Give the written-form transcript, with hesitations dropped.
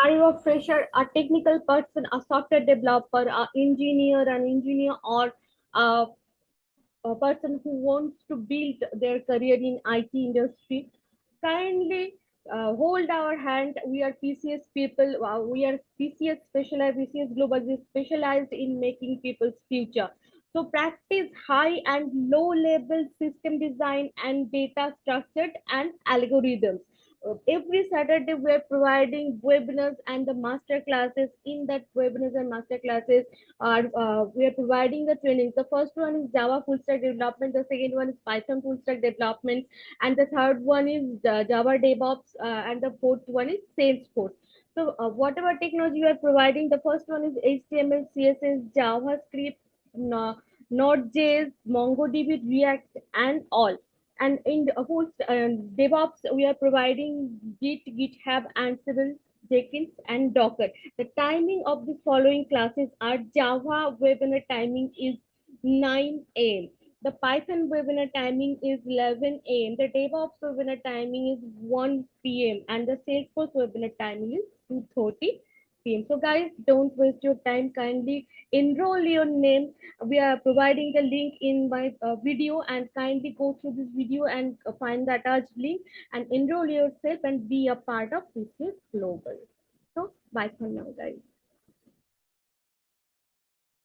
Are you a fresher, a technical person, a software developer, an engineer, or a, a person who wants to build their career in IT industry? Kindly hold our hand. We are PCS people. We are PCS specialized, PCS Global. We specialized in making people's future. So practice high and low level system design and data structured and algorithms. Every Saturday we are providing webinars and the master classes. In that webinars and master classes are we are providing the trainings. The first one is Java full stack development. The second one is Python full stack development, and the third one is Java DevOps, and the fourth one is Salesforce. So whatever technology we are providing, the first one is HTML, CSS, JavaScript, Node.js, MongoDB, React, and all. And in the whole DevOps, we are providing Git, GitHub, Ansible, Jenkins, and Docker. The timing of the following classes are: Java webinar timing is 9 a.m. The Python webinar timing is 11 a.m. The DevOps webinar timing is 1 p.m. And the Salesforce webinar timing is 2:30 p.m. So guys, don't waste your time. Kindly enroll your name. We are providing the link in my video, and kindly go through this video and find the attached link and enroll yourself and be a part of TCS Global. So bye for now, guys.